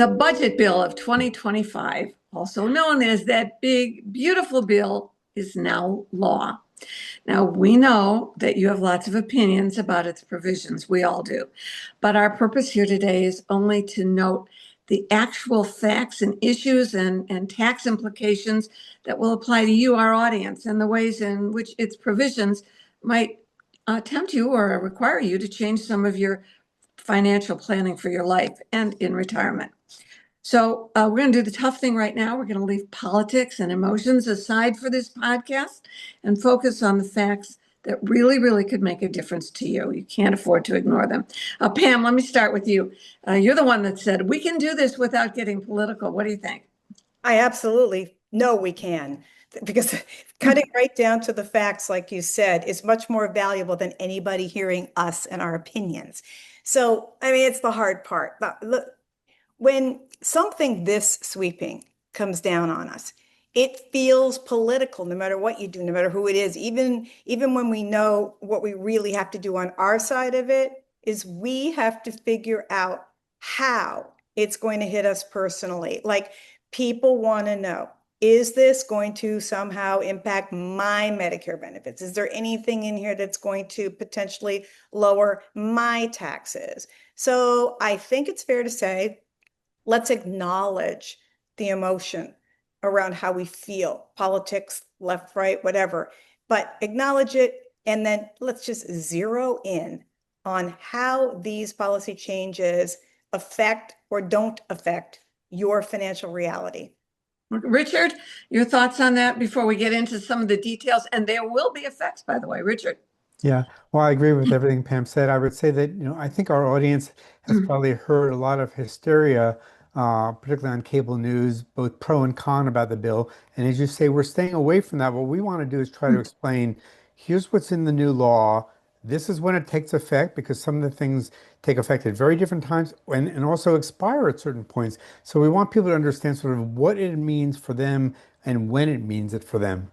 The budget bill of 2025, also known as that big, beautiful bill, is now law. Now, we know that you have lots of opinions about its provisions. We all do. But our purpose here today is only to note the actual facts and issues and tax implications that will apply to you, our audience, and the ways in which its provisions might tempt you or require you to change some of your financial planning for your life and in retirement. So we're going to do the tough thing right now. We're going to leave politics and emotions aside for this podcast and focus on the facts that really, really could make a difference to you. You can't afford to ignore them. Pam, let me start with you. You're the one that said we can do this without getting political. What do you think? I absolutely know we can, because cutting right down to the facts, like you said, is much more valuable than anybody hearing us and our opinions. So, I mean, it's the hard part. Look, when something this sweeping comes down on us, it feels political, no matter what you do, no matter who it is. Even when we know what we really have to do on our side of it, is we have to figure out how it's going to hit us personally. Like, people want to know, is this going to somehow impact my Medicare benefits? Is there anything in here that's going to potentially lower my taxes? So I think it's fair to say, let's acknowledge the emotion around how we feel, politics, left, right, whatever, but acknowledge it. And then let's just zero in on how these policy changes affect or don't affect your financial reality. Richard, your thoughts on that before we get into some of the details? And there will be effects, by the way. Richard. Yeah, well, I agree with everything Pam said. I would say that, I think our audience has probably heard a lot of hysteria, particularly on cable news, both pro and con about the bill. And as you say, we're staying away from that. What we want to do is try to explain, here's what's in the new law. This is when it takes effect, because some of the things take effect at very different times and also expire at certain points. So we want people to understand sort of what it means for them and when it means it for them.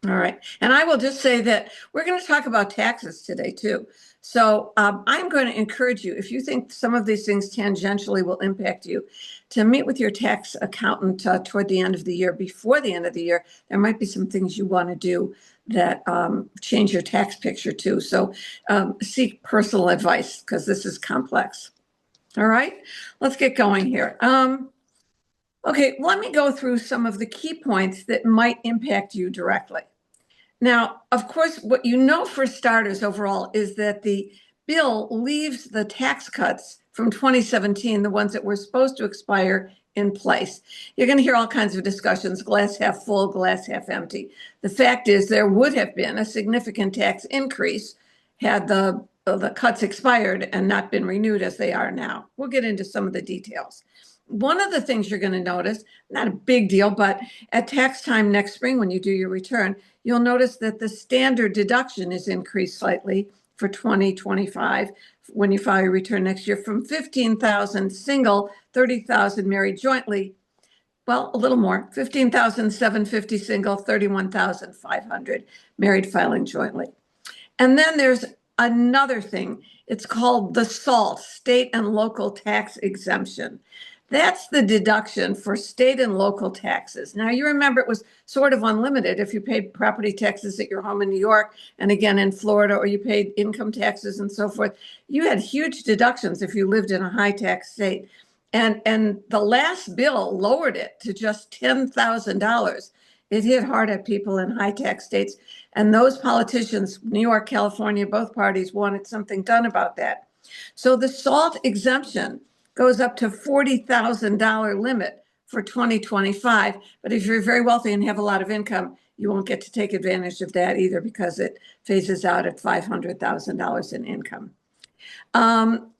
All right. And I will just say that we're going to talk about taxes today, too. So I'm going to encourage you, if you think some of these things tangentially will impact you, to meet with your tax accountant toward the end of the year. Before the end of the year, there might be some things you want to do that change your tax picture, too. So seek personal advice, because this is complex. All right. Let's get going here. Okay, let me go through some of the key points that might impact you directly. Now, of course, what you know for starters overall is that the bill leaves the tax cuts from 2017, the ones that were supposed to expire, in place. You're going to hear all kinds of discussions, glass half full, glass half empty. The fact is there would have been a significant tax increase had the cuts expired and not been renewed as they are now. We'll get into some of the details. One of the things you're going to notice, not a big deal, but at tax time next spring when you do your return, you'll notice that the standard deduction is increased slightly for 2025 when you file your return next year, from 15,000 single, 30,000 married jointly. Well, a little more, 15,750 single, 31,500 married filing jointly. And then there's another thing. It's called the SALT, state and local tax exemption. That's the deduction for state and local taxes. Now, you remember it was sort of unlimited if you paid property taxes at your home in New York and again in Florida, or you paid income taxes and so forth. You had huge deductions if you lived in a high tax state. And the last bill lowered it to just $10,000. It hit hard at people in high tax states. And those politicians, New York, California, both parties wanted something done about that. So the SALT exemption goes up to $40,000 limit for 2025. But if you're very wealthy and have a lot of income, you won't get to take advantage of that either, because it phases out at $500,000 in income. Pam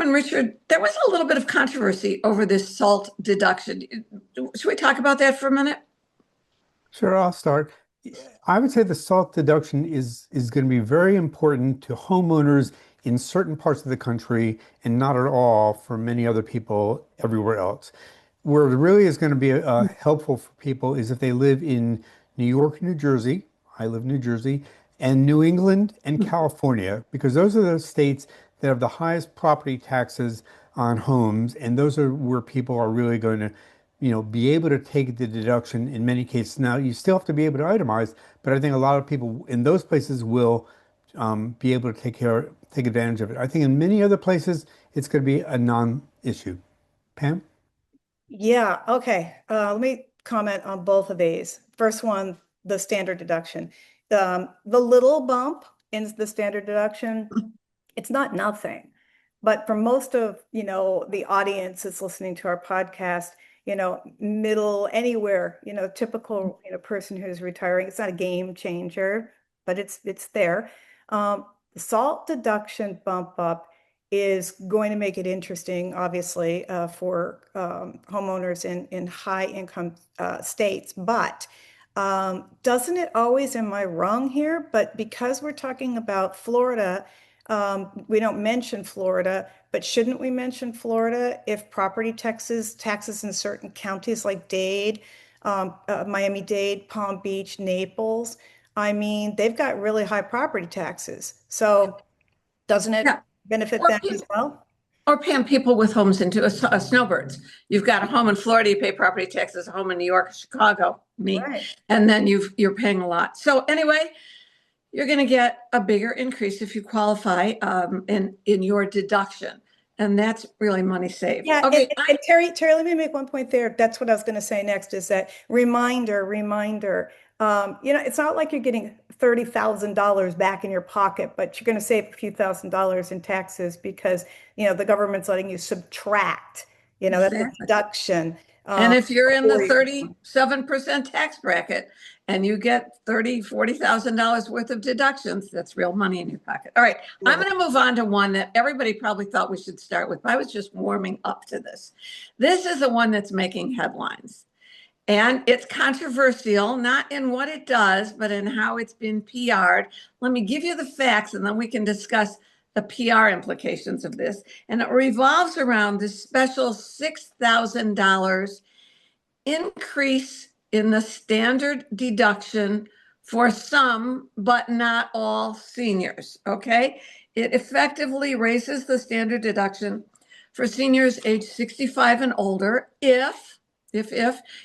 and Richard, there was a little bit of controversy over this SALT deduction. Should we talk about that for a minute? Sure, I'll start. I would say the SALT deduction is going to be very important to homeowners in certain parts of the country and not at all for many other people everywhere else. Where it really is going to be helpful for people is if they live in New York, New Jersey. I live in New Jersey, and New England and California, because those are the states that have the highest property taxes on homes, and those are where people are really going to, be able to take the deduction in many cases. Now, you still have to be able to itemize, but I think a lot of people in those places will be able to take advantage of it. I think in many other places, it's going to be a non-issue. Pam? Yeah, okay. Let me comment on both of these. First one, the standard deduction. The little bump in the standard deduction, it's not nothing. But for most of, the audience that's listening to our podcast, middle, anywhere, typical, person who's retiring, it's not a game changer, but it's there. The SALT deduction bump up is going to make it interesting, obviously, for homeowners in high income states. But doesn't it always, am I wrong here? But because we're talking about Florida, we don't mention Florida, but shouldn't we mention Florida if property taxes in certain counties like Dade, Miami-Dade, Palm Beach, Naples? I mean, they've got really high property taxes. So doesn't it Yeah. benefit Or them people, as well? or Pam, people with homes into snowbirds. You've got a home in Florida, you pay property taxes, a home in New York, Chicago, me, Right. and then you're paying a lot. So anyway, you're going to get a bigger increase if you qualify in your deduction, and that's really money saved. Yeah, Okay, and Terry, let me make one point there. That's what I was going to say next is that reminder. It's not like you're getting $30,000 back in your pocket, but you're going to save a few $1,000s in taxes because, the government's letting you subtract, that's a exactly. deduction. And if you're in the for- 37% tax bracket and you get $40,000 worth of deductions, that's real money in your pocket. All right, I'm going to move on to one that everybody probably thought we should start with, but I was just warming up to this. This is the one that's making headlines. And it's controversial, not in what it does, but in how it's been PR'd. Let me give you the facts and then we can discuss the PR implications of this. And it revolves around this special $6,000 increase in the standard deduction for some, but not all seniors. Okay. It effectively raises the standard deduction for seniors age 65 and older if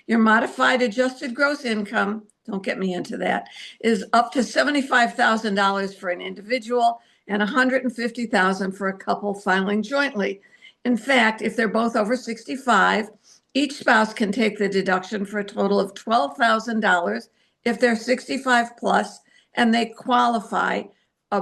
your modified adjusted gross income, don't get me into that, is up to $75,000 for an individual and $150,000 for a couple filing jointly. In fact, if they're both over 65, each spouse can take the deduction for a total of $12,000 if they're 65 plus and they qualify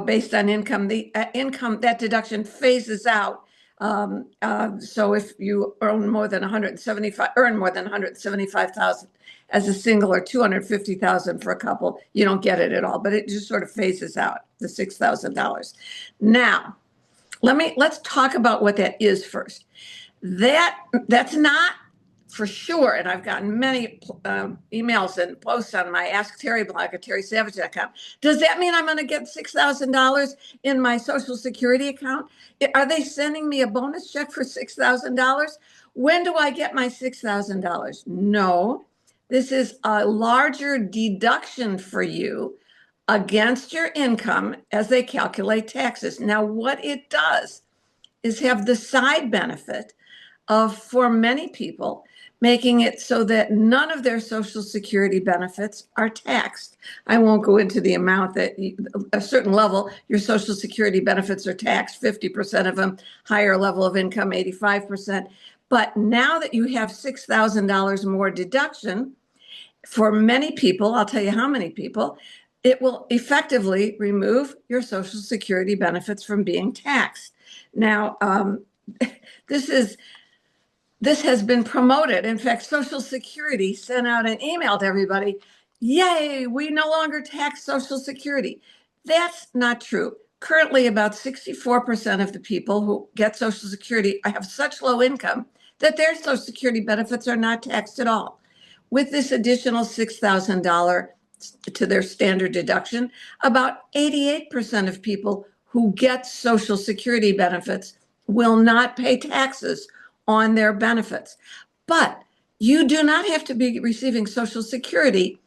based on income. The income, that deduction phases out. So if you earn more than 175,000 as a single or 250,000 for a couple, you don't get it at all, but it just sort of phases out the $6,000. Now, let's talk about what that is first. That's not for sure, and I've gotten many emails and posts on my Ask Terry blog at terrysavage.com. Does that mean I'm going to get $6,000 in my Social Security account? Are they sending me a bonus check for $6,000? When do I get my $6,000? No, this is a larger deduction for you against your income as they calculate taxes. Now, what it does is have the side benefit of, for many people, making it so that none of their Social Security benefits are taxed. I won't go into the amount that a certain level, your Social Security benefits are taxed, 50% of them, higher level of income, 85%. But now that you have $6,000 more deduction, for many people, I'll tell you how many people, it will effectively remove your Social Security benefits from being taxed. Now, this has been promoted. In fact, Social Security sent out an email to everybody. Yay, we no longer tax Social Security. That's not true. Currently, about 64% of the people who get Social Security have such low income that their Social Security benefits are not taxed at all. With this additional $6,000 to their standard deduction, about 88% of people who get Social Security benefits will not pay taxes on their benefits. But you do not have to be receiving Social Security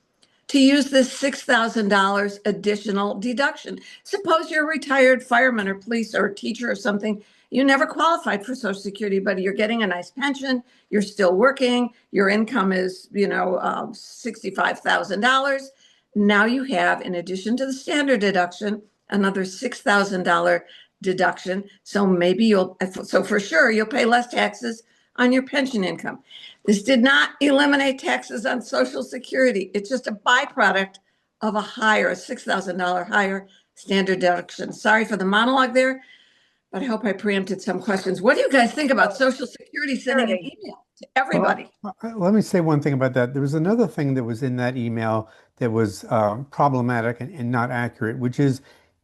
to use this $6,000 additional deduction. Suppose you're a retired fireman or police or teacher or something. You never qualified for Social Security, but you're getting a nice pension. You're still working. Your income is, $65,000. Now you have, in addition to the standard deduction, another $6,000 deduction. So for sure, you'll pay less taxes on your pension income. This did not eliminate taxes on Social Security. It's just a byproduct of a $6,000 higher standard deduction. Sorry for the monologue there, but I hope I preempted some questions. What do you guys think about Social Security sending an email to everybody? Let me say one thing about that. There was another thing that was in that email that was problematic and not accurate, which is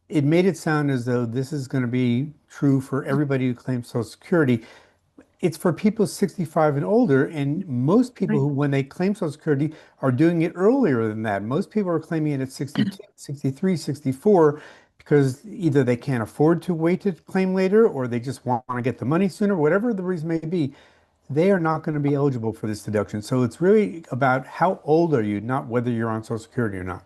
it made it sound as though this is going to be true for everybody who claims Social Security. It's for people 65 and older, and most people who, when they claim Social Security, are doing it earlier than that. Most people are claiming it at 62, 63, 64, because either they can't afford to wait to claim later, or they just want to get the money sooner, whatever the reason may be. They are not going to be eligible for this deduction. So it's really about how old are you, not whether you're on Social Security or not.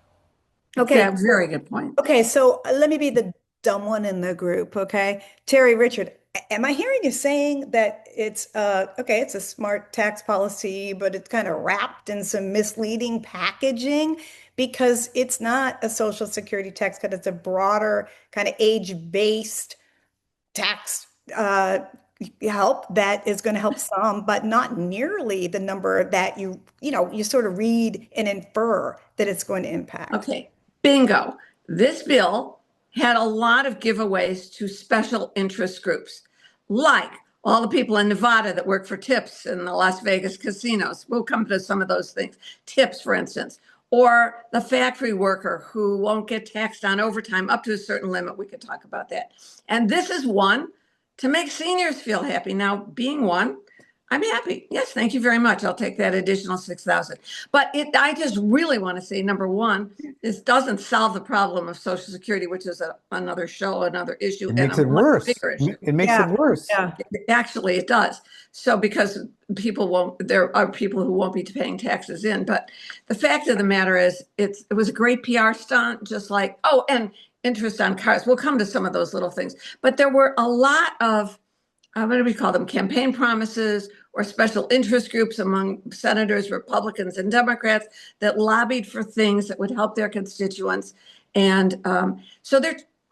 Okay. Yeah, very good point. Okay, so let me be the dumb one in the group, okay? Terry, Richard, am I hearing you saying that it's it's a smart tax policy, but it's kind of wrapped in some misleading packaging because it's not a Social Security tax cut, it's a broader kind of age-based tax help that is going to help some, but not nearly the number that you sort of read and infer that it's going to impact. Okay, bingo. This bill had a lot of giveaways to special interest groups, like all the people in Nevada that work for tips in the Las Vegas casinos. We'll come to some of those things. Tips, for instance, or the factory worker who won't get taxed on overtime up to a certain limit. We could talk about that. And this is one to make seniors feel happy. Now, being one, I'm happy. Yes, thank you very much. I'll take that additional 6,000. But I just really want to say, number one, this doesn't solve the problem of Social Security, which is another show, another issue. It makes it worse. It makes it worse. Yeah. Actually, it does. So because there are people who won't be paying taxes in. But the fact of the matter is, it was a great PR stunt, just like, and interest on cars. We'll come to some of those little things. But there were a lot of, what do we call them, campaign promises or special interest groups among senators, Republicans and Democrats that lobbied for things that would help their constituents. And so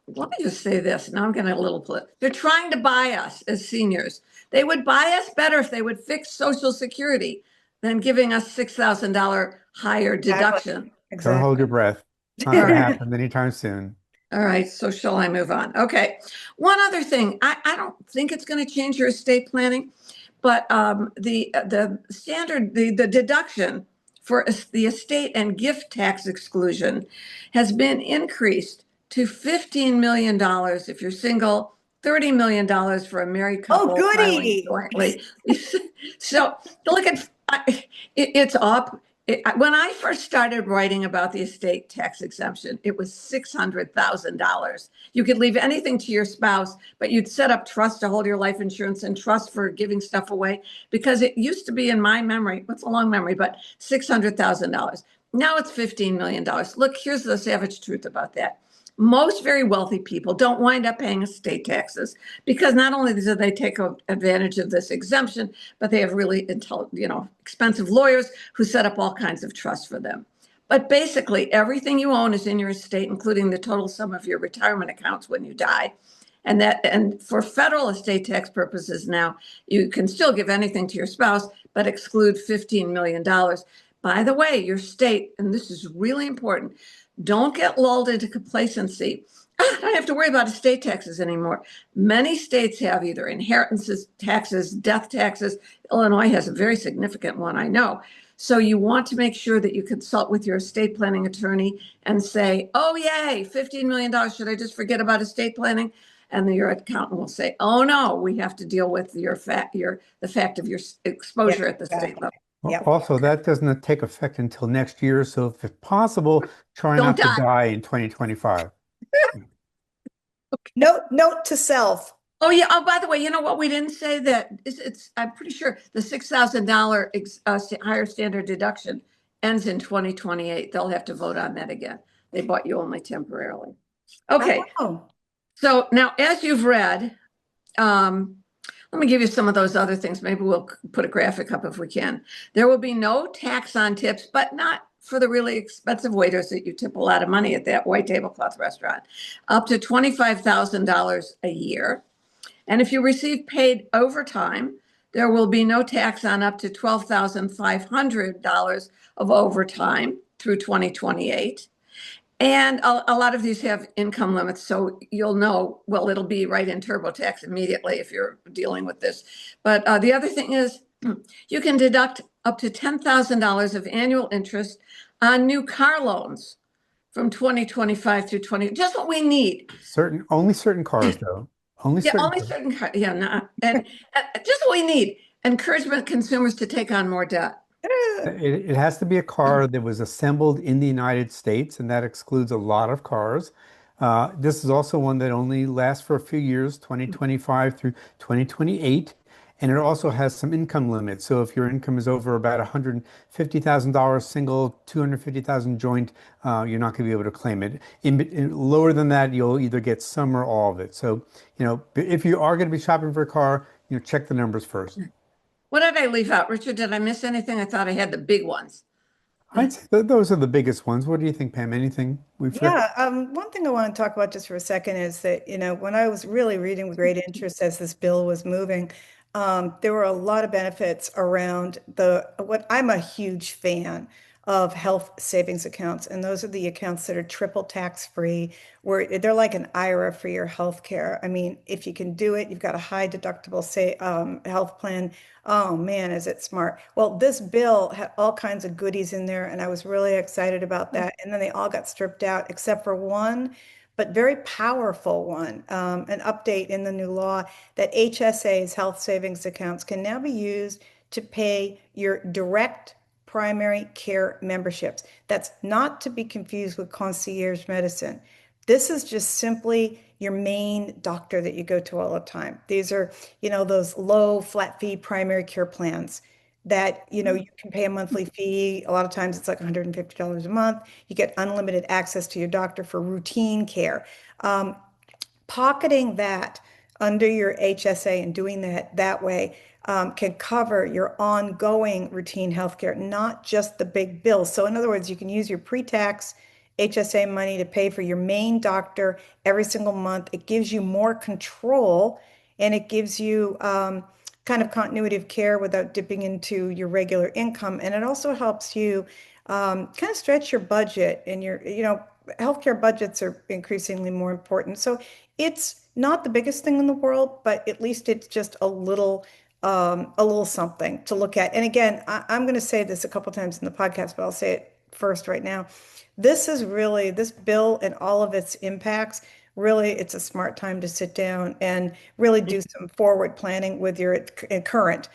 let me just say this, now I'm getting a little political. They're trying to buy us as seniors. They would buy us better if they would fix Social Security than giving us $6,000 higher deduction. Exactly. Don't hold your breath. It's not going to happen anytime soon. All right, so shall I move on? Okay. One other thing, I don't think it's going to change your estate planning, but the standard, the deduction for the estate and gift tax exclusion has been increased to $15 million if you're single, $30 million for a married couple. Oh, goody. Jointly. So look at it's up. When I first started writing about the estate tax exemption, it was $600,000. You could leave anything to your spouse, but you'd set up trust to hold your life insurance and trust for giving stuff away, because it used to be, in my memory, it's a long memory, but $600,000. Now it's $15 million. Look, here's the savage truth about that. Most very wealthy people don't wind up paying estate taxes because not only do they take advantage of this exemption, but they have really expensive lawyers who set up all kinds of trusts for them. But basically, everything you own is in your estate, including the total sum of your retirement accounts when you die. And for federal estate tax purposes now, you can still give anything to your spouse, but exclude $15 million. By the way, your state, and this is really important, don't get lulled into complacency. I don't have to worry about estate taxes anymore. Many states have either inheritance taxes, death taxes. Illinois has a very significant one, I know. So you want to make sure that you consult with your estate planning attorney and say, oh, yay, $15 million. Should I just forget about estate planning? And then your accountant will say, oh, no, we have to deal with the fact of your exposure at the state level. Yep. Also, that doesn't take effect until next year. So if possible, try not to die in 2025. Note to self. Oh, yeah. Oh, by the way, you know what? We didn't say that. I'm pretty sure the $6,000 higher standard deduction ends in 2028. They'll have to vote on that again. They bought you only temporarily. Okay. Oh, So now, as you've read, let me give you some of those other things. Maybe we'll put a graphic up if we can. There will be no tax on tips, but not for the really expensive waiters that you tip a lot of money at that white tablecloth restaurant, up to $25,000 a year. And if you receive paid overtime, there will be no tax on up to $12,500 of overtime through 2028. And a lot of these have income limits, so you'll know, well, it'll be right in TurboTax immediately if you're dealing with this. But the other thing is you can deduct up to $10,000 of annual interest on new car loans from 2025 through 20, just what we need. Only certain cars though. Only Yeah, certain only cars. certain cars. Yeah, no, and just what we need. Encouragement consumers to take on more debt. It has to be a car that was assembled in the United States, and that excludes a lot of cars. This is also one that only lasts for a few years, 2025 through 2028. And it also has some income limits. So if your income is over about $150,000 single, 250,000 joint, you're not going to be able to claim it. Lower than that, you'll either get some or all of it. So, if you are going to be shopping for a car, check the numbers first. What did I leave out? Richard, did I miss anything? I thought I had the big ones. I'd say those are the biggest ones. What do you think, Pam? Anything we've forgot? yeah. One thing I want to talk about just for a second is that, when I was really reading with great interest as this bill was moving, there were a lot of benefits around what I'm a huge fan of health savings accounts. And those are the accounts that are triple tax free, where they're like an IRA for your health care. I mean, if you can do it, you've got a high deductible health plan. Oh man, is it smart? Well, this bill had all kinds of goodies in there, and I was really excited about that. And then they all got stripped out except for one, but very powerful one, an update in the new law that HSAs, health savings accounts, can now be used to pay your direct primary care memberships. That's not to be confused with concierge medicine. This is just simply your main doctor that you go to all the time. These are, those low flat fee primary care plans that, you can pay a monthly fee. A lot of times it's like $150 a month. You get unlimited access to your doctor for routine care. Pocketing that under your HSA and doing that way can cover your ongoing routine healthcare, not just the big bills. So in other words, you can use your pre-tax HSA money to pay for your main doctor every single month. It gives you more control, and it gives you kind of continuity of care without dipping into your regular income. And it also helps you kind of stretch your budget, and healthcare budgets are increasingly more important. So it's not the biggest thing in the world, but at least it's just a little something to look at. And again, I'm going to say this a couple times in the podcast, but I'll say it first right now. This bill and all of its impacts, really, it's a smart time to sit down and really do some forward planning with your current,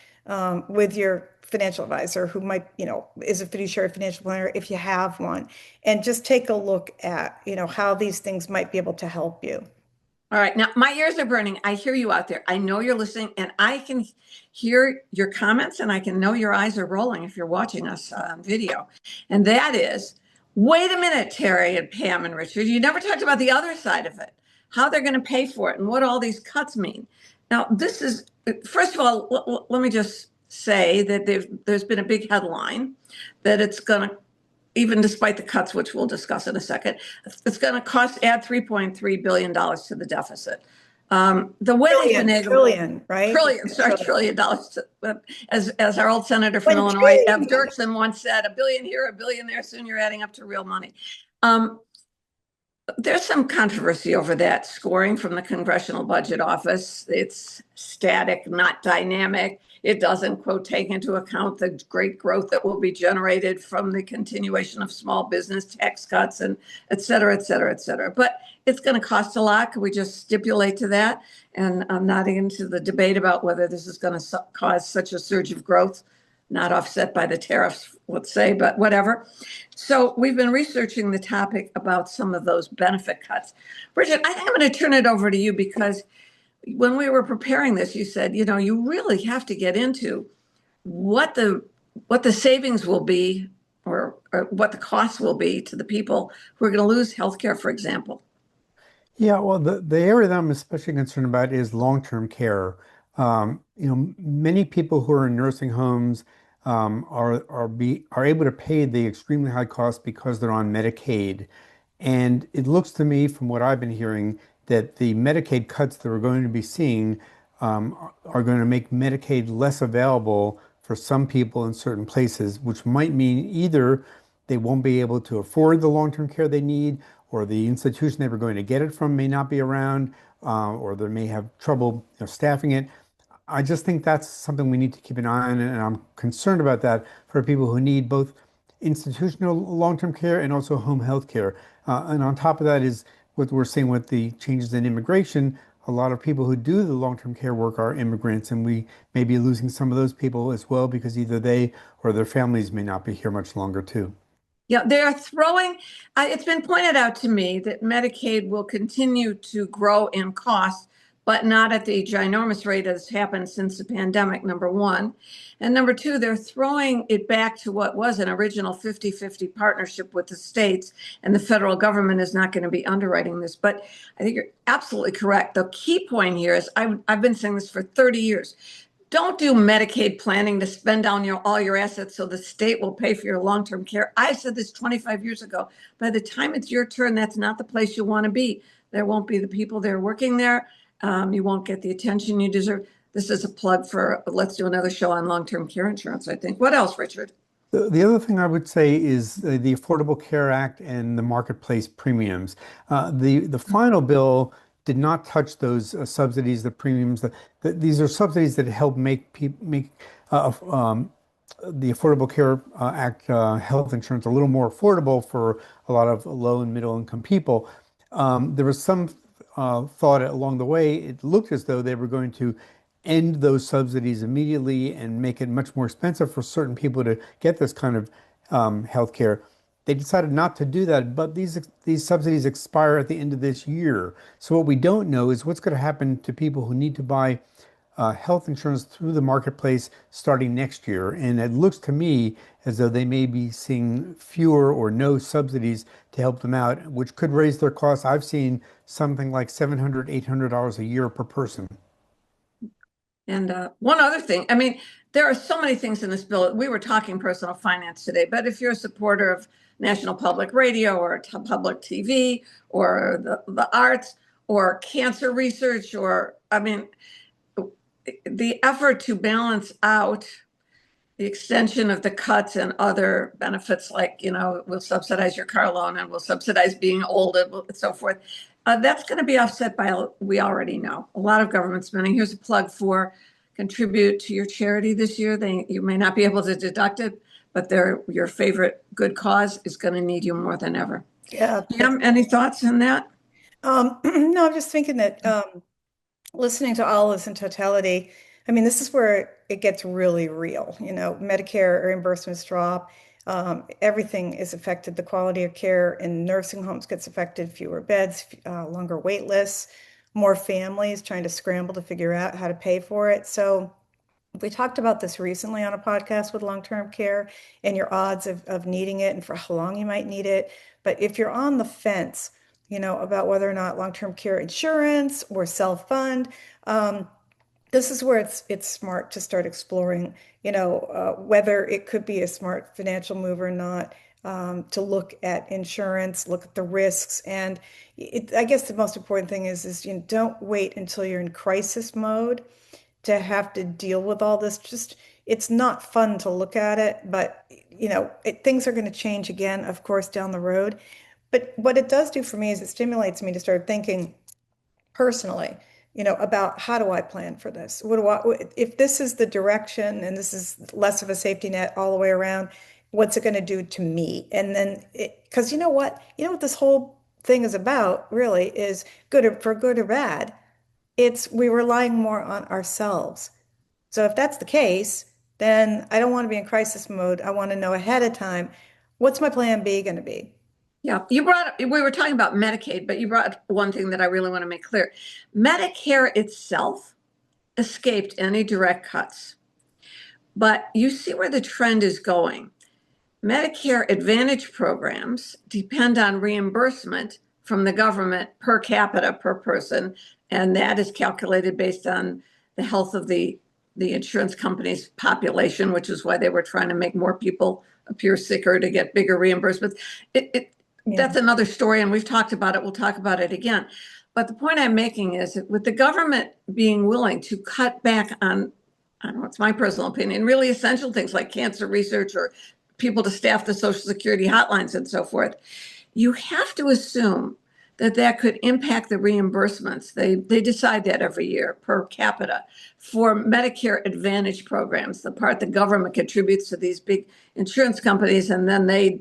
with your financial advisor who might, is a fiduciary financial planner if you have one, and just take a look at, how these things might be able to help you. All right. Now, my ears are burning. I hear you out there. I know you're listening, and I can hear your comments, and I can know your eyes are rolling if you're watching us on video. And that is, wait a minute, Terry and Pam and Richard, you never talked about the other side of it, how they're going to pay for it and what all these cuts mean. Now, this is, first of all, let me just say that there's been a big headline that it's going to, even despite the cuts, which we'll discuss in a second, it's going to add $3.3 billion to the deficit. The way they've been trillion, right? Trillion dollars. As our old senator from Illinois, Ev Dirksen, once said, $1 billion here, $1 billion there, soon you're adding up to real money. There's some controversy over that scoring from the Congressional Budget Office. It's static, not dynamic. It doesn't, quote, take into account the great growth that will be generated from the continuation of small business tax cuts and et cetera, et cetera, et cetera. But it's going to cost a lot. Can we just stipulate to that? And I'm not into the debate about whether this is going to cause such a surge of growth, not offset by the tariffs, let's say, but whatever. So we've been researching the topic about some of those benefit cuts. Bridget, I think I'm going to turn it over to you, because when we were preparing this, you said, you really have to get into what the savings will be or what the cost will be to the people who are going to lose health care, for example. Yeah, well, the area that I'm especially concerned about is long-term care. Many people who are in nursing homes are able to pay the extremely high cost because they're on Medicaid. And it looks to me, from what I've been hearing, that the Medicaid cuts that we're going to be seeing are going to make Medicaid less available for some people in certain places, which might mean either they won't be able to afford the long-term care they need, or the institution they were going to get it from may not be around, or they may have trouble, staffing it. I just think that's something we need to keep an eye on, and I'm concerned about that for people who need both institutional long-term care and also home health care. And on top of that is what we're seeing with the changes in immigration. A lot of people who do the long-term care work are immigrants, and we may be losing some of those people as well because either they or their families may not be here much longer too. Yeah, they are throwing, it's been pointed out to me that Medicaid will continue to grow in cost, but not at the ginormous rate that's happened since the pandemic, number one. And number two, they're throwing it back to what was an original 50-50 partnership with the states, and the federal government is not going to be underwriting this. But I think you're absolutely correct. The key point here is I've been saying this for 30 years. Don't do Medicaid planning to spend down all your assets so the state will pay for your long-term care. I said this 25 years ago. By the time it's your turn, that's not the place you want to be. There won't be the people there working there. You won't get the attention you deserve. This is a plug for, let's do another show on long-term care insurance, I think. What else, Richard? The other thing I would say is the Affordable Care Act and the marketplace premiums. The final bill did not touch those subsidies, the premiums. These are subsidies that help make the Affordable Care Act health insurance a little more affordable for a lot of low and middle income people. There was some thought along the way. It looked as though they were going to end those subsidies immediately and make it much more expensive for certain people to get this kind of health care. They decided not to do that, but these subsidies expire at the end of this year. So what we don't know is what's going to happen to people who need to buy health insurance through the marketplace starting next year. And it looks to me as though they may be seeing fewer or no subsidies to help them out, which could raise their costs. I've seen something like $700, $800 a year per person. And one other thing, I mean, there are so many things in this bill. We were talking personal finance today, but if you're a supporter of National Public Radio or public TV or the arts or cancer research, or, I mean, the effort to balance out the extension of the cuts and other benefits, like, we'll subsidize your car loan and we'll subsidize being old and so forth. That's going to be offset by, we already know, a lot of government spending. Here's a plug for contribute to your charity this year. You may not be able to deduct it, but your favorite good cause is going to need you more than ever. Yeah. Pam, any thoughts on that? No, I'm just thinking that listening to all this in totality, I mean, this is where it gets really real. Medicare reimbursements drop. Everything is affected. The quality of care in nursing homes gets affected, fewer beds, longer wait lists, more families trying to scramble to figure out how to pay for it. So we talked about this recently on a podcast with long-term care and your odds of needing it and for how long you might need it. But if you're on the fence, about whether or not long-term care insurance or self-fund, this is where it's smart to start exploring, whether it could be a smart financial move or not, to look at insurance, look at the risks. And I guess the most important thing is don't wait until you're in crisis mode to have to deal with all this. It's not fun to look at it, but things are going to change again, of course, down the road. But what it does do for me is it stimulates me to start thinking personally, about how do I plan for this? If this is the direction and this is less of a safety net all the way around, what's it going to do to me? And then, because you know what this whole thing is about really is good or bad. We're relying more on ourselves. So if that's the case, then I don't want to be in crisis mode. I want to know ahead of time, what's my plan B going to be? Yeah, we were talking about Medicaid, but you brought one thing that I really want to make clear. Medicare itself escaped any direct cuts, but you see where the trend is going. Medicare Advantage programs depend on reimbursement from the government per capita per person, and that is calculated based on the health of the insurance company's population, which is why they were trying to make more people appear sicker to get bigger reimbursements. That's another story, and we've talked about it. We'll talk about it again. But the point I'm making is that with the government being willing to cut back on, I don't know, it's my personal opinion, really essential things like cancer research or people to staff the Social Security hotlines and so forth, you have to assume that that could impact the reimbursements. They decide that every year per capita for Medicare Advantage programs, the part the government contributes to these big insurance companies, and then they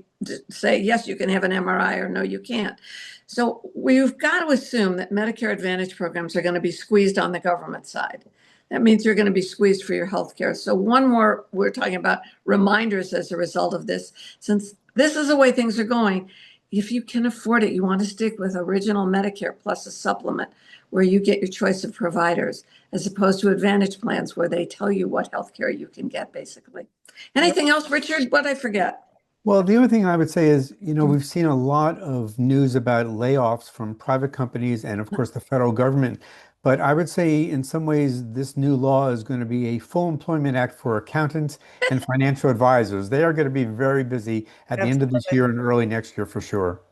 say, yes, you can have an MRI, or no, you can't. So we've got to assume that Medicare Advantage programs are going to be squeezed on the government side. That means you're going to be squeezed for your health care. So one more, we're talking about reminders as a result of this. Since this is the way things are going, if you can afford it, you want to stick with original Medicare plus a supplement where you get your choice of providers, as opposed to Advantage plans where they tell you what health care you can get, basically. Anything else, Richard? What did I forget? Well, the only thing I would say is, we've seen a lot of news about layoffs from private companies and, of course, the federal government. But I would say in some ways, this new law is going to be a full employment act for accountants and financial advisors. They are going to be very busy at the end of this year and early next year for sure.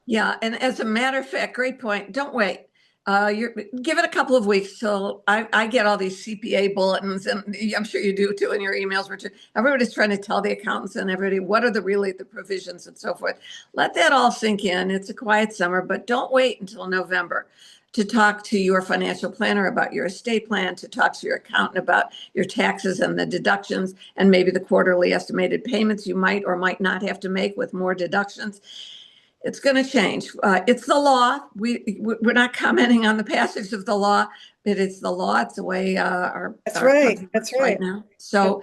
Yeah, and as a matter of fact, great point. Don't wait. Give it a couple of weeks till I get all these CPA bulletins, and I'm sure you do too in your emails, Richard. Everybody's trying to tell the accountants and everybody what are the provisions and so forth. Let that all sink in. It's a quiet summer, but don't wait until November to talk to your financial planner about your estate plan, to talk to your accountant about your taxes and the deductions, and maybe the quarterly estimated payments you might or might not have to make with more deductions. It's going to change. It's the law. We're not commenting on the passage of the law, but it's the law. It's the way our country works right now. So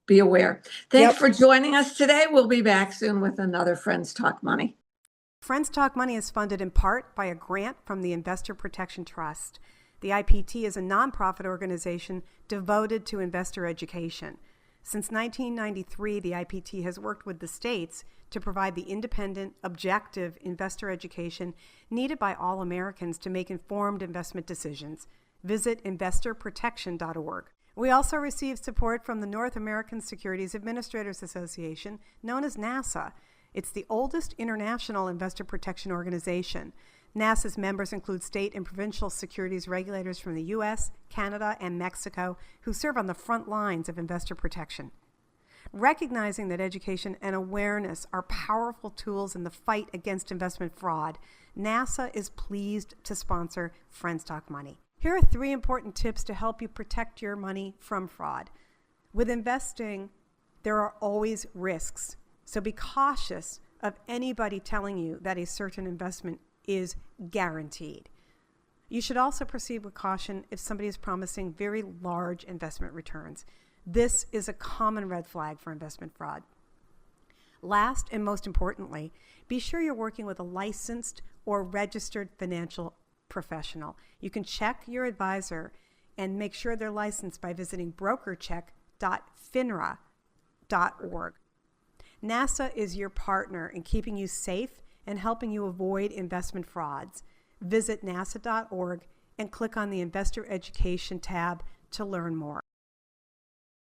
be aware. Thanks for joining us today. We'll be back soon with another Friends Talk Money. Friends Talk Money is funded in part by a grant from the Investor Protection Trust. The IPT is a nonprofit organization devoted to investor education. Since 1993, the IPT has worked with the states to provide the independent, objective investor education needed by all Americans to make informed investment decisions. Visit investorprotection.org. We also receive support from the North American Securities Administrators Association, known as NASA. It's the oldest international investor protection organization. NASA's members include state and provincial securities regulators from the U.S., Canada, and Mexico who serve on the front lines of investor protection. Recognizing that education and awareness are powerful tools in the fight against investment fraud, NASA is pleased to sponsor Friends Talk Money. Here are 3 important tips to help you protect your money from fraud. With investing, there are always risks, so be cautious of anybody telling you that a certain investment is guaranteed. You should also proceed with caution if somebody is promising very large investment returns. This is a common red flag for investment fraud. Last and most importantly, be sure you're working with a licensed or registered financial professional. You can check your advisor and make sure they're licensed by visiting brokercheck.finra.org. NASA is your partner in keeping you safe and helping you avoid investment frauds. Visit nasa.org and click on the Investor Education tab to learn more.